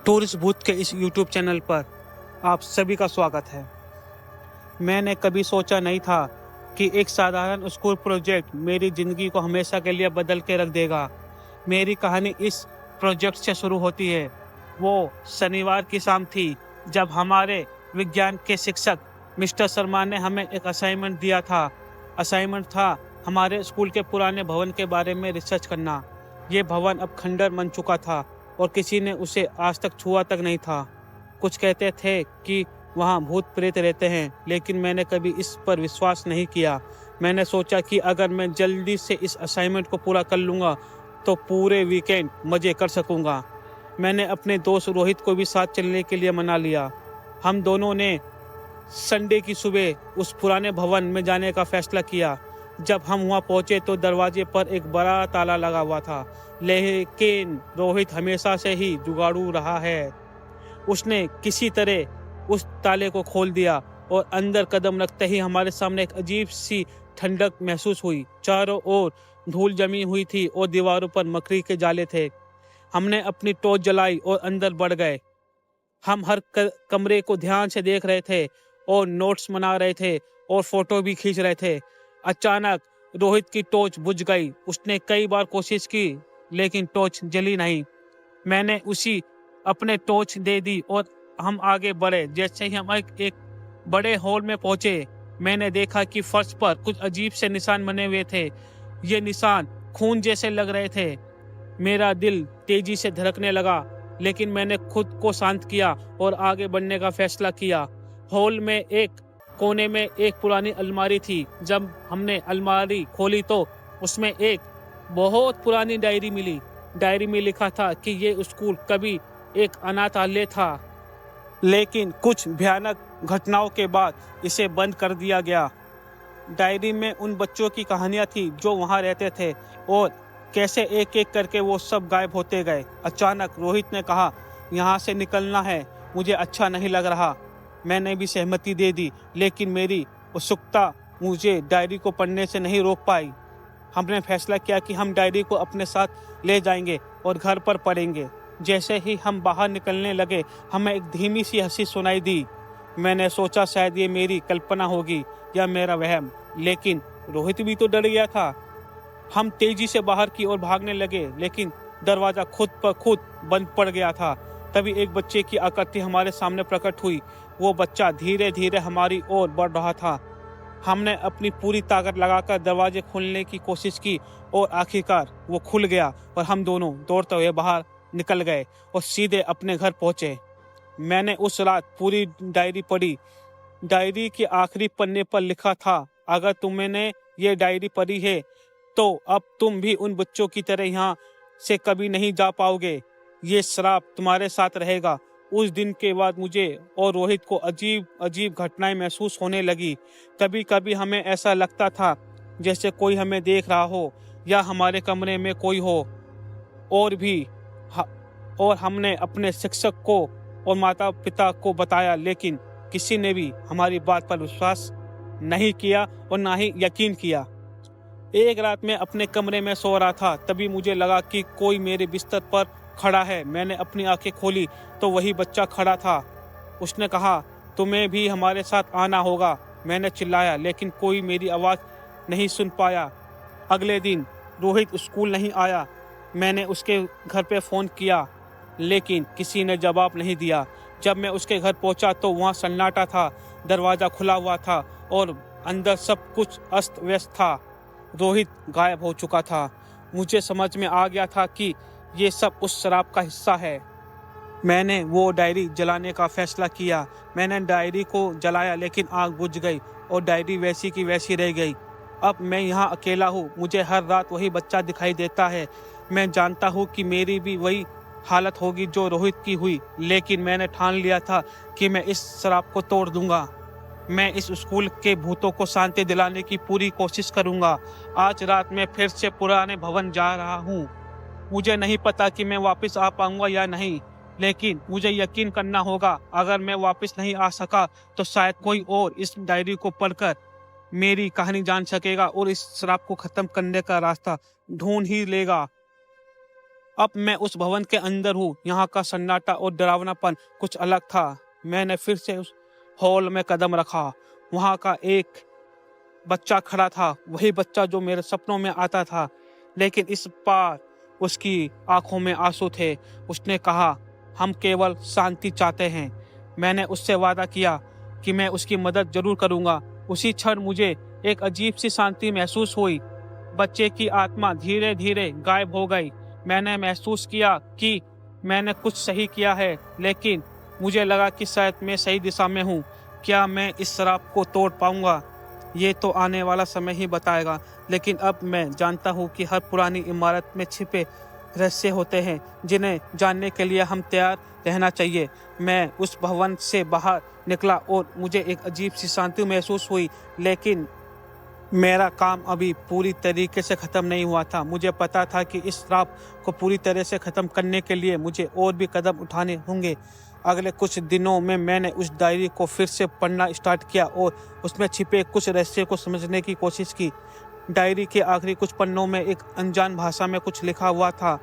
Tourist भूत के इस यूट्यूब चैनल पर आप सभी का स्वागत है। मैंने कभी सोचा नहीं था कि एक साधारण स्कूल प्रोजेक्ट मेरी ज़िंदगी को हमेशा के लिए बदल के रख देगा। मेरी कहानी इस प्रोजेक्ट से शुरू होती है। वो शनिवार की शाम थी जब हमारे विज्ञान के शिक्षक मिस्टर शर्मा ने हमें एक असाइनमेंट दिया था। असाइनमेंट था हमारे स्कूल के पुराने भवन के बारे में रिसर्च करना। ये भवन अब खंडर बन चुका था और किसी ने उसे आज तक छुआ तक नहीं था। कुछ कहते थे कि वहाँ भूत प्रेत रहते हैं, लेकिन मैंने कभी इस पर विश्वास नहीं किया। मैंने सोचा कि अगर मैं जल्दी से इस असाइनमेंट को पूरा कर लूँगा तो पूरे वीकेंड मज़े कर सकूँगा। मैंने अपने दोस्त रोहित को भी साथ चलने के लिए मना लिया। हम दोनों ने संडे की सुबह उस पुराने भवन में जाने का फैसला किया। जब हम वहाँ पहुँचे तो दरवाजे पर एक बड़ा ताला लगा हुआ था, लेकिन रोहित हमेशा से ही जुगाड़ू रहा है। उसने किसी तरह उस ताले को खोल दिया और अंदर कदम रखते ही हमारे सामने एक अजीब सी ठंडक महसूस हुई। चारों ओर धूल जमी हुई थी और दीवारों पर मकड़ी के जाले थे। हमने अपनी टॉर्च जलाई और अंदर बढ़ गए। हम हर कमरे को ध्यान से देख रहे थे और नोट्स बना रहे थे और फोटो भी खींच रहे थे। अचानक रोहित की टॉर्च बुझ गई। उसने कई बार कोशिश की लेकिन टॉर्च जली नहीं। मैंने उसी अपने टॉर्च दे दी और हम आगे बढ़े। जैसे ही हम एक बड़े हॉल में पहुंचे, मैंने देखा कि फर्श पर कुछ अजीब से निशान बने हुए थे। ये निशान खून जैसे लग रहे थे। मेरा दिल तेजी से धड़कने लगा, लेकिन मैंने खुद को शांत किया और आगे बढ़ने का फैसला किया। हॉल में एक कोने में एक पुरानी अलमारी थी। जब हमने अलमारी खोली तो उसमें एक बहुत पुरानी डायरी मिली। डायरी में लिखा था कि ये स्कूल कभी एक अनाथालय था, लेकिन कुछ भयानक घटनाओं के बाद इसे बंद कर दिया गया। डायरी में उन बच्चों की कहानियां थी जो वहां रहते थे और कैसे एक एक करके वो सब गायब होते गए। अचानक रोहित ने कहा, यहाँ से निकलना है, मुझे अच्छा नहीं लग रहा। मैंने भी सहमति दे दी, लेकिन मेरी उत्सुकता मुझे डायरी को पढ़ने से नहीं रोक पाई। हमने फैसला किया कि हम डायरी को अपने साथ ले जाएंगे और घर पर पढ़ेंगे। जैसे ही हम बाहर निकलने लगे, हमें एक धीमी सी हंसी सुनाई दी। मैंने सोचा शायद ये मेरी कल्पना होगी या मेरा वहम, लेकिन रोहित भी तो डर गया था। हम तेजी से बाहर की ओर भागने लगे, लेकिन दरवाजा खुद पर खुद बंद पड़ गया था। तभी एक बच्चे की आकृति हमारे सामने प्रकट हुई। वो बच्चा धीरे धीरे हमारी ओर बढ़ रहा था। हमने अपनी पूरी ताकत लगाकर दरवाजे खोलने की कोशिश की और आखिरकार वो खुल गया और हम दोनों दौड़ते हुए बाहर निकल गए और सीधे अपने घर पहुंचे। मैंने उस रात पूरी डायरी पढ़ी। डायरी के आखिरी पन्ने पर लिखा था, अगर तुमने ये डायरी पढ़ी है तो अब तुम भी उन बच्चों की तरह यहाँ से कभी नहीं जा पाओगे। ये श्राप तुम्हारे साथ रहेगा। उस दिन के बाद मुझे और रोहित को अजीब अजीब घटनाएं महसूस होने लगी। कभी कभी हमें ऐसा लगता था जैसे कोई हमें देख रहा हो या हमारे कमरे में कोई हो। और हमने अपने शिक्षक को और माता पिता को बताया, लेकिन किसी ने भी हमारी बात पर विश्वास नहीं किया और ना ही यकीन किया। एक रात मैं अपने कमरे में सो रहा था, तभी मुझे लगा कि कोई मेरे बिस्तर पर खड़ा है। मैंने अपनी आंखें खोली तो वही बच्चा खड़ा था। उसने कहा, तुम्हें भी हमारे साथ आना होगा। मैंने चिल्लाया, लेकिन कोई मेरी आवाज़ नहीं सुन पाया। अगले दिन रोहित स्कूल नहीं आया। मैंने उसके घर पे फ़ोन किया, लेकिन किसी ने जवाब नहीं दिया। जब मैं उसके घर पहुंचा तो वहाँ सन्नाटा था। दरवाज़ा खुला हुआ था और अंदर सब कुछ अस्त व्यस्त था। रोहित गायब हो चुका था। मुझे समझ में आ गया था कि ये सब उस शराब का हिस्सा है। मैंने वो डायरी जलाने का फैसला किया। मैंने डायरी को जलाया, लेकिन आग बुझ गई और डायरी वैसी की वैसी रह गई। अब मैं यहाँ अकेला हूँ। मुझे हर रात वही बच्चा दिखाई देता है। मैं जानता हूँ कि मेरी भी वही हालत होगी जो रोहित की हुई, लेकिन मैंने ठान लिया था कि मैं इस शराब को तोड़ दूंगा। मैं इस स्कूल के भूतों को शांति दिलाने की पूरी कोशिश करूंगा। आज रात मैं फिर से पुराने भवन जा रहा हूँ। मुझे नहीं पता कि मैं वापस आ पाऊंगा या नहीं, लेकिन मुझे यकीन करना होगा। अगर मैं वापस नहीं आ सका तो शायद कोई और इस डायरी को पढ़कर मेरी कहानी जान सकेगा और इस शराब को खत्म करने का रास्ता ढूंढ ही लेगा। अब मैं उस भवन के अंदर हूँ। यहाँ का सन्नाटा और डरावनापन कुछ अलग था। मैंने फिर से उस हॉल में कदम रखा। वहाँ का एक बच्चा खड़ा था, वही बच्चा जो मेरे सपनों में आता था, लेकिन इस बार उसकी आंखों में आंसू थे। उसने कहा, हम केवल शांति चाहते हैं। मैंने उससे वादा किया कि मैं उसकी मदद जरूर करूंगा। उसी क्षण मुझे एक अजीब सी शांति महसूस हुई। बच्चे की आत्मा धीरे धीरे गायब हो गई। मैंने महसूस किया कि मैंने कुछ सही किया है, लेकिन मुझे लगा कि शायद मैं सही दिशा में हूँ। क्या मैं इस श्राप को तोड़ पाऊंगा? ये तो आने वाला समय ही बताएगा। लेकिन अब मैं जानता हूँ कि हर पुरानी इमारत में छिपे रहस्य होते हैं, जिन्हें जानने के लिए हम तैयार रहना चाहिए। मैं उस भवन से बाहर निकला और मुझे एक अजीब सी शांति महसूस हुई, लेकिन मेरा काम अभी पूरी तरीके से ख़त्म नहीं हुआ था। मुझे पता था कि इस श्राप को पूरी तरह से ख़त्म करने के लिए मुझे और भी कदम उठाने होंगे। अगले कुछ दिनों में मैंने उस डायरी को फिर से पढ़ना स्टार्ट किया और उसमें छिपे कुछ रहस्य को समझने की कोशिश की। डायरी के आखिरी कुछ पन्नों में एक अनजान भाषा में कुछ लिखा हुआ था।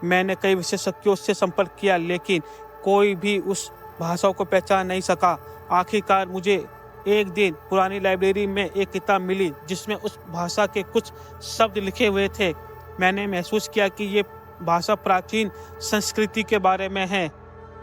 मैंने कई विशेषज्ञों से संपर्क किया, लेकिन कोई भी उस भाषा को पहचान नहीं सका। आखिरकार मुझे एक दिन पुरानी लाइब्रेरी में एक किताब मिली जिसमें उस भाषा के कुछ शब्द लिखे हुए थे। मैंने महसूस किया कि ये भाषा प्राचीन संस्कृति के बारे में है,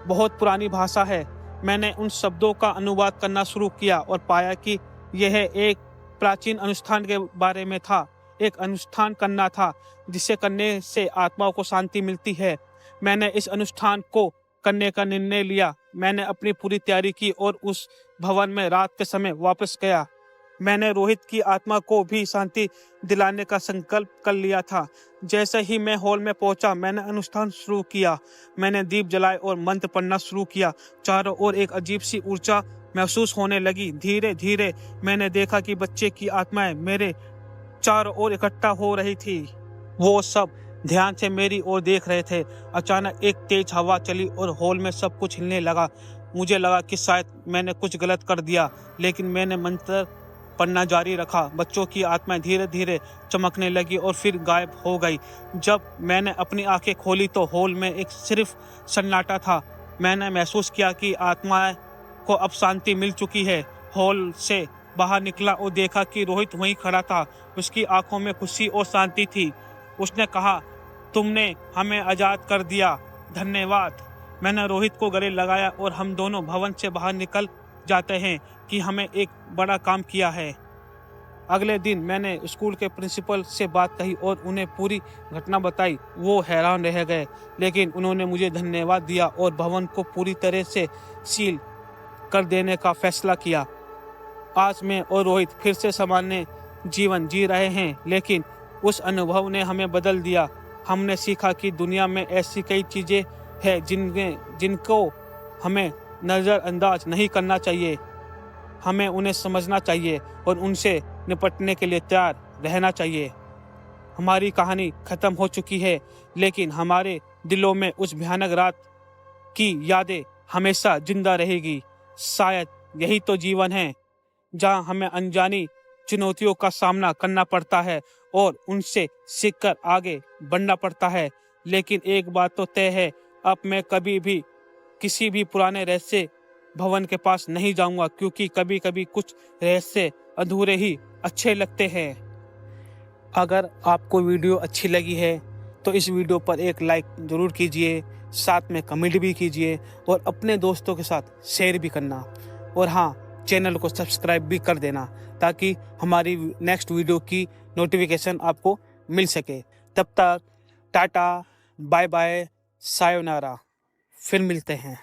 बहुत पुरानी भाषा है। मैंने उन शब्दों का अनुवाद करना शुरू किया और पाया कि यह एक प्राचीन अनुष्ठान के बारे में था। एक अनुष्ठान करना था जिसे करने से आत्माओं को शांति मिलती है। मैंने इस अनुष्ठान को करने का निर्णय लिया। मैंने अपनी पूरी तैयारी की और उस भवन में रात के समय वापस गया। मैंने रोहित की आत्मा को भी शांति दिलाने का संकल्प कर लिया था। जैसे ही मैं हॉल में पहुंचा, मैंने अनुष्ठान शुरू किया। मैंने दीप जलाए और मंत्र पढ़ना शुरू किया। चारों ओर एक अजीब सी ऊर्जा महसूस होने लगी। धीरे धीरे मैंने देखा कि बच्चे की आत्माएं मेरे चारों ओर इकट्ठा हो रही थी। वो सब ध्यान से मेरी ओर देख रहे थे। अचानक एक तेज हवा चली और हॉल में सब कुछ हिलने लगा। मुझे लगा कि शायद मैंने कुछ गलत कर दिया, लेकिन मैंने मंत्र पढ़ना जारी रखा। बच्चों की आत्माएं धीरे धीरे चमकने लगी और फिर गायब हो गई। जब मैंने अपनी आंखें खोली तो हॉल में एक सिर्फ सन्नाटा था। मैंने महसूस किया कि आत्माएं को अब शांति मिल चुकी है। हॉल से बाहर निकला और देखा कि रोहित वहीं खड़ा था। उसकी आंखों में खुशी और शांति थी। उसने कहा, तुमने हमें आज़ाद कर दिया, धन्यवाद। मैंने रोहित को गले लगाया और हम दोनों भवन से बाहर निकल जाते हैं कि हमें एक बड़ा काम किया है। अगले दिन मैंने स्कूल के प्रिंसिपल से बात कही और उन्हें पूरी घटना बताई। वो हैरान रह गए, लेकिन उन्होंने मुझे धन्यवाद दिया और भवन को पूरी तरह से सील कर देने का फैसला किया। आज मैं और रोहित फिर से सामान्य जीवन जी रहे हैं, लेकिन उस अनुभव ने हमें बदल दिया। हमने सीखा कि दुनिया में ऐसी कई चीज़ें हैं जिनको हमें नज़रअंदाज नहीं करना चाहिए। हमें उन्हें समझना चाहिए और उनसे निपटने के लिए तैयार रहना चाहिए। हमारी कहानी ख़त्म हो चुकी है, लेकिन हमारे दिलों में उस भयानक रात की यादें हमेशा जिंदा रहेगी। शायद यही तो जीवन है, जहाँ हमें अनजानी चुनौतियों का सामना करना पड़ता है और उनसे सीखकर आगे बढ़ना पड़ता है। लेकिन एक बात तो तय है, अब मैं कभी भी किसी भी पुराने रहस्य भवन के पास नहीं जाऊंगा, क्योंकि कभी कभी कुछ रहस्य अधूरे ही अच्छे लगते हैं। अगर आपको वीडियो अच्छी लगी है तो इस वीडियो पर एक लाइक ज़रूर कीजिए, साथ में कमेंट भी कीजिए और अपने दोस्तों के साथ शेयर भी करना। और हाँ, चैनल को सब्सक्राइब भी कर देना ताकि हमारी नेक्स्ट वीडियो की नोटिफिकेशन आपको मिल सके। तब तक टाटा, बाय बाय, सायोनारा। फिर मिलते हैं।